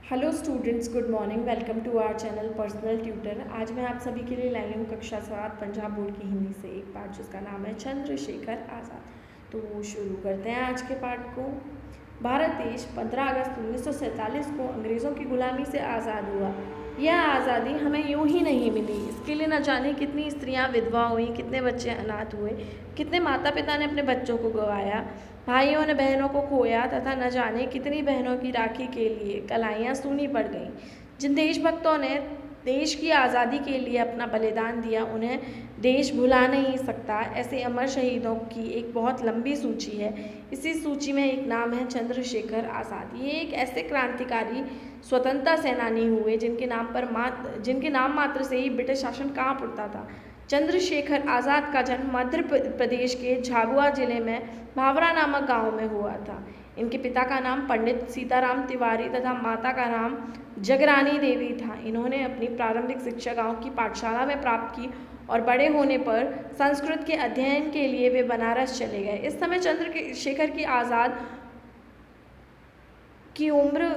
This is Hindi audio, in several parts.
Hello students, good morning. Welcome to our channel personal tutor. आज मैं आप सभी के लिए लाई हूँ कक्षा 7 पंजाब बोर्ड की हिंदी से एक पाठ जिसका नाम है चंद्रशेखर आज़ाद। तो शुरू करते हैं आज के पाठ को। भारत देश 15 अगस्त 1947 को अंग्रेज़ों की गुलामी से आज़ाद हुआ। यह आज़ादी हमें यूं ही नहीं मिली, इसके लिए न जाने कितनी स्त्रियां विधवा हुई, कितने बच्चे अनाथ हुए, कितने माता पिता ने अपने बच्चों को गंवाया, भाइयों ने बहनों को खोया तथा न जाने कितनी बहनों की राखी के लिए कलाइयाँ सूनी पड़ गईं। जिन देशभक्तों ने देश की आज़ादी के लिए अपना बलिदान दिया, उन्हें देश भुला नहीं सकता। ऐसे अमर शहीदों की एक बहुत लंबी सूची है। इसी सूची में एक नाम है चंद्रशेखर आज़ाद। ये एक ऐसे क्रांतिकारी स्वतंत्रता सेनानी हुए जिनके नाम मात्र से ही ब्रिटिश शासन कांप उठता था। चंद्रशेखर आज़ाद का जन्म मध्य प्रदेश के झाबुआ जिले में भावरा नामक गांव में हुआ था। इनके पिता का नाम पंडित सीताराम तिवारी तथा माता का नाम जगरानी देवी था। इन्होंने अपनी प्रारंभिक शिक्षा गांव की पाठशाला में प्राप्त की और बड़े होने पर संस्कृत के अध्ययन के लिए वे बनारस चले गए। इस समय चंद्रशेखर की आज़ाद की उम्र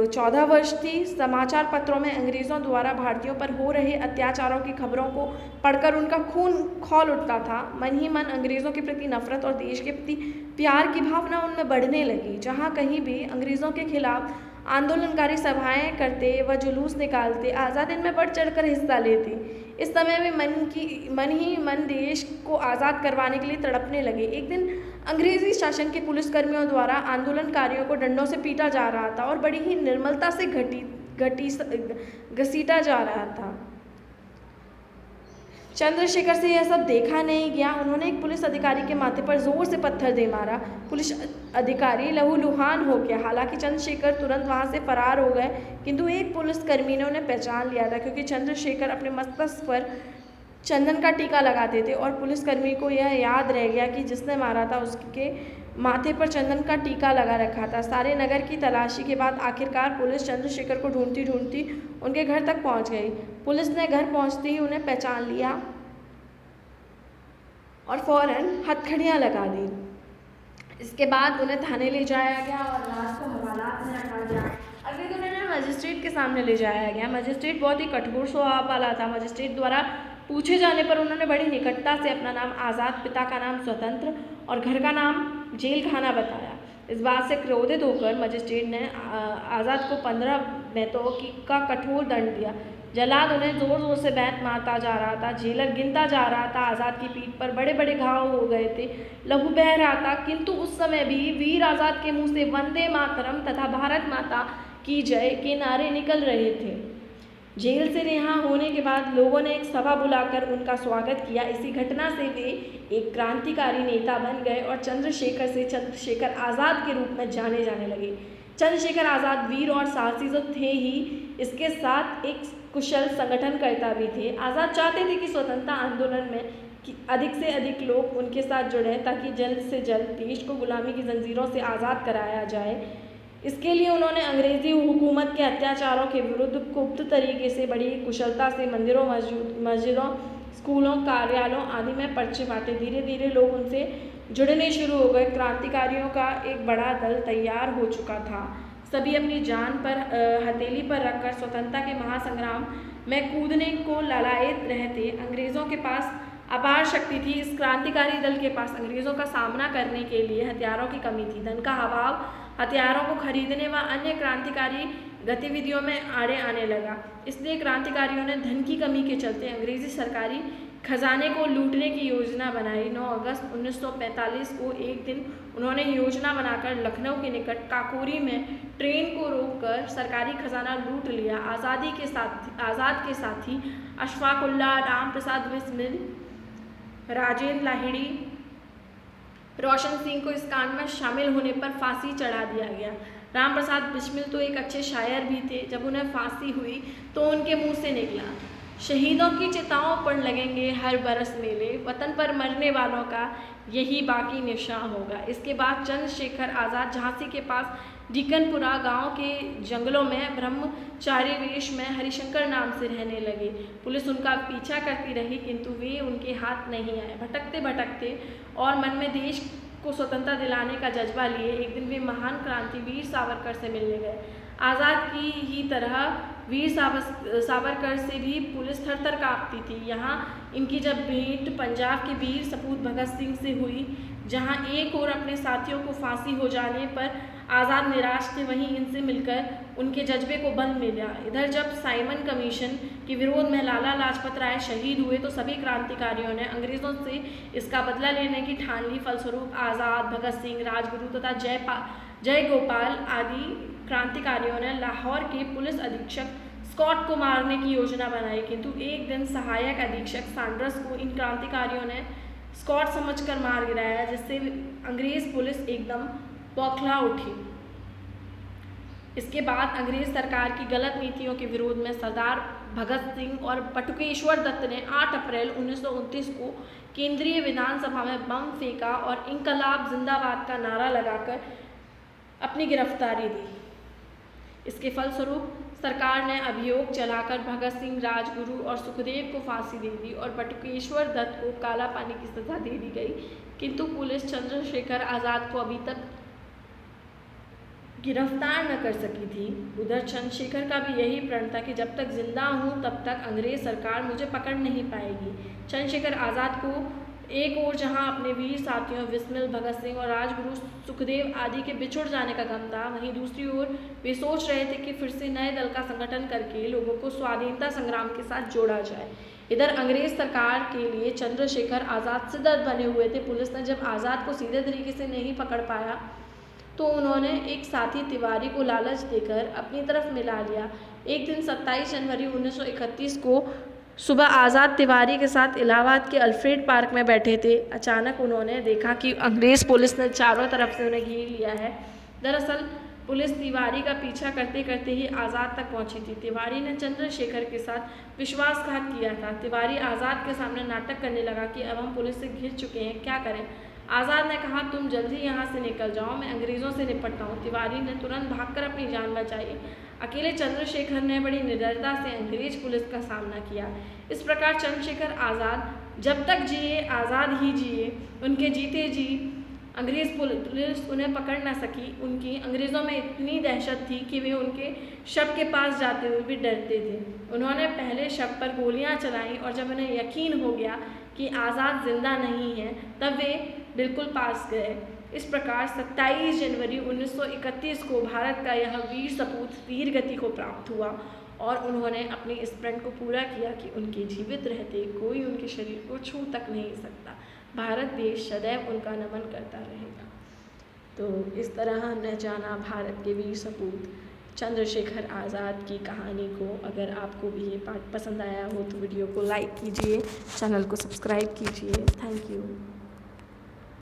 14 वर्ष थी। समाचार पत्रों में अंग्रेज़ों द्वारा भारतीयों पर हो रहे अत्याचारों की खबरों को पढ़कर उनका खून खौल उठता था। मन ही मन अंग्रेज़ों के प्रति नफरत और देश के प्रति प्यार की भावना उनमें बढ़ने लगी। जहाँ कहीं भी अंग्रेज़ों के खिलाफ आंदोलनकारी सभाएं करते व जुलूस निकालते, आज़ाद इनमें बढ़ चढ़कर हिस्सा लेते। इस समय वे मन ही मन देश को आज़ाद करवाने के लिए तड़पने लगे। एक दिन अंग्रेजी शासन के पुलिसकर्मियों द्वारा आंदोलनकारियों को डंडों से पीटा जा रहा था और बड़ी ही निर्मलता से घसीटा जा रहा था। चंद्रशेखर से यह सब देखा नहीं गया। उन्होंने एक पुलिस अधिकारी के माथे पर जोर से पत्थर दे मारा। पुलिस अधिकारी लहूलुहान हो गया। हालांकि चंद्रशेखर तुरंत वहां से फरार हो गए, किंतु एक पुलिसकर्मी ने उन्हें पहचान लिया था, क्योंकि चंद्रशेखर अपने मस्तक पर चंदन का टीका लगाते थे और पुलिसकर्मी को यह याद रह गया कि जिसने मारा था उसके माथे पर चंदन का टीका लगा रखा था। सारे नगर की तलाशी के बाद आखिरकार पुलिस चंद्रशेखर को ढूंढती ढूंढती उनके घर तक पहुंच गई। पुलिस ने घर पहुंचते ही उन्हें पहचान लिया और फौरन हथकड़ियाँ लगा दी। इसके बाद उन्हें थाने ले जाया गया और लाश को हवालात में रखा गया। अगले दिन उन्हें मजिस्ट्रेट के सामने ले जाया गया। मजिस्ट्रेट बहुत ही कठोर स्वभाव वाला था। मजिस्ट्रेट द्वारा पूछे जाने पर उन्होंने बड़ी निकटता से अपना नाम आज़ाद, पिता का नाम स्वतंत्र और घर का नाम जेल खाना बताया। इस बात से क्रोधित होकर मजिस्ट्रेट ने आज़ाद को 15 बेंतों का कठोर दंड दिया। जल्लाद उन्हें जोर जोर से बेंत मारता जा रहा था। जेलर गिनता जा रहा था। आज़ाद की पीठ पर बड़े बड़े घाव हो गए थे, लहू बह रहा था, किंतु उस समय भी वीर आज़ाद के मुंह से वंदे मातरम तथा भारत माता की जय के नारे निकल रहे थे। जेल से रिहा होने के बाद लोगों ने एक सभा बुलाकर उनका स्वागत किया। इसी घटना से वे एक क्रांतिकारी नेता बन गए और चंद्रशेखर से चंद्रशेखर आज़ाद के रूप में जाने जाने लगे। चंद्रशेखर आज़ाद वीर और साहसी तो थे ही, इसके साथ एक कुशल संगठनकर्ता भी थे। आज़ाद चाहते थे कि स्वतंत्रता आंदोलन में अधिक से अधिक लोग उनके साथ जुड़े, ताकि जल्द से जल्द देश को गुलामी की जंजीरों से आज़ाद कराया जाए। इसके लिए उन्होंने अंग्रेज़ी हुकूमत के अत्याचारों के विरुद्ध गुप्त तरीके से बड़ी कुशलता से मंदिरों, मस्जिदों, स्कूलों, कार्यालयों आदि में पर्चे बांटे। धीरे धीरे लोग उनसे जुड़ने शुरू हो गए। क्रांतिकारियों का एक बड़ा दल तैयार हो चुका था। सभी अपनी जान पर हथेली पर रखकर स्वतंत्रता के महासंग्राम में कूदने को ललायत रहते। अंग्रेज़ों के पास अपार शक्ति थी। इस क्रांतिकारी दल के पास अंग्रेज़ों का सामना करने के लिए हथियारों की कमी थी। धन का अभाव हथियारों को खरीदने व अन्य क्रांतिकारी गतिविधियों में आड़े आने लगा। इसलिए क्रांतिकारियों ने धन की कमी के चलते अंग्रेजी सरकारी खजाने को लूटने की योजना बनाई। 9 अगस्त 1945 को एक दिन उन्होंने योजना बनाकर लखनऊ के निकट काकोरी में ट्रेन को रोककर सरकारी खजाना लूट लिया। आज़ाद के साथी अशफाक उल्लाह, राम प्रसाद बिस्मिल, राजेंद्र लाहिड़ी, रोशन सिंह को इस कांड में शामिल होने पर फांसी चढ़ा दिया गया। राम प्रसाद बिस्मिल तो एक अच्छे शायर भी थे। जब उन्हें फांसी हुई तो उनके मुंह से निकला, शहीदों की चिताओं पर लगेंगे हर बरस मेले, वतन पर मरने वालों का यही बाकी निशान होगा। इसके बाद चंद्रशेखर आज़ाद झांसी के पास डीकनपुरा गांव के जंगलों में ब्रह्मचारी वेश में हरिशंकर नाम से रहने लगे। पुलिस उनका पीछा करती रही, किंतु वे उनके हाथ नहीं आए। भटकते भटकते और मन में देश को स्वतंत्रता दिलाने का जज्बा लिए एक दिन वे महान क्रांतिवीर सावरकर से मिलने गए। आज़ाद की ही तरह वीर सावरकर से भी पुलिस थर थर काँपती थी। यहाँ इनकी जब भेंट पंजाब के वीर सपूत भगत सिंह से हुई, जहाँ एक और अपने साथियों को फांसी हो जाने पर आज़ाद निराश थे, वहीं इनसे मिलकर उनके जज्बे को बल मिला। इधर जब साइमन कमीशन के विरोध में लाला लाजपत राय शहीद हुए तो सभी क्रांतिकारियों ने अंग्रेज़ों से इसका बदला लेने की ठान ली। फलस्वरूप आज़ाद, भगत सिंह, राजगुरु तथा जय गोपाल आदि क्रांतिकारियों ने लाहौर के पुलिस अधीक्षक स्कॉट को मारने की योजना बनाई, किंतु एक दिन सहायक अधीक्षक सैंडर्स को इन क्रांतिकारियों ने स्कॉट समझकर मार गिराया, जिससे अंग्रेज पुलिस एकदम बौखला उठी। इसके बाद अंग्रेज सरकार की गलत नीतियों के विरोध में सरदार भगत सिंह और बटुकेश्वर दत्त ने 8 अप्रैल 1929 को केंद्रीय विधानसभा में बम फेंका और इंकलाब जिंदाबाद का नारा लगाकर अपनी गिरफ्तारी दी। इसके फलस्वरूप सरकार ने अभियोग चलाकर भगत सिंह, राजगुरु और सुखदेव को फांसी दे दी और बटुकेश्वर दत्त को काला पानी की सजा दे दी गई, किंतु पुलिस चंद्रशेखर आज़ाद को अभी तक गिरफ्तार न कर सकी थी। उधर चंद्रशेखर का भी यही प्रण था कि जब तक जिंदा हूँ तब तक अंग्रेज सरकार मुझे पकड़ नहीं पाएगी। चंद्रशेखर आज़ाद को एक ओर जहां अपने वीर साथियों बिस्मिल, भगत सिंह और राजगुरु सुखदेव आदि के बिछुड़ जाने का गम था, वहीं दूसरी ओर वे सोच रहे थे कि फिर से नए दल का संगठन करके लोगों को स्वाधीनता संग्राम के साथ जोड़ा जाए। इधर अंग्रेज सरकार के लिए चंद्रशेखर आज़ाद सिरदर्द बने हुए थे। पुलिस ने जब आज़ाद को सीधे तरीके से नहीं पकड़ पाया तो उन्होंने एक साथी तिवारी को लालच देकर अपनी तरफ मिला लिया। एक दिन 27 जनवरी 1931 को सुबह आज़ाद तिवारी के साथ इलाहाबाद के अल्फ्रेड पार्क में बैठे थे। अचानक उन्होंने देखा कि अंग्रेज़ पुलिस ने चारों तरफ से उन्हें घेर लिया है। दरअसल पुलिस तिवारी का पीछा करते करते ही आज़ाद तक पहुंची थी। तिवारी ने चंद्रशेखर के साथ विश्वासघात किया था। तिवारी आज़ाद के सामने नाटक करने लगा कि अब हम पुलिस से घिर चुके हैं, क्या करें। आज़ाद ने कहा, तुम जल्दी यहाँ से निकल जाओ, मैं अंग्रेज़ों से निपटता हूँ। तिवारी ने तुरंत भागकर अपनी जान बचाई। अकेले चंद्रशेखर ने बड़ी निडरता से अंग्रेज पुलिस का सामना किया। इस प्रकार चंद्रशेखर आज़ाद जब तक जिए आज़ाद ही जिए। उनके जीते जी अंग्रेज़ पुलिस उन्हें पकड़ न सकी। उनकी अंग्रेज़ों में इतनी दहशत थी कि वे उनके शव के पास जाते हुए भी डरते थे। उन्होंने पहले शव पर गोलियां चलाईं और जब उन्हें यकीन हो गया कि आज़ाद जिंदा नहीं है तब वे बिल्कुल पास गए। इस प्रकार 27 जनवरी 1931 को भारत का यह वीर सपूत वीर गति को प्राप्त हुआ और उन्होंने अपने इस प्रण को पूरा किया कि उनके जीवित रहते कोई उनके शरीर को छू तक नहीं सकता। भारत देश सदैव उनका नमन करता रहेगा। तो इस तरह हमने जाना भारत के वीर सपूत चंद्रशेखर आज़ाद की कहानी को। अगर आपको भी ये पार्ट पसंद आया हो तो वीडियो को लाइक कीजिए, चैनल को सब्सक्राइब कीजिए। Thank you.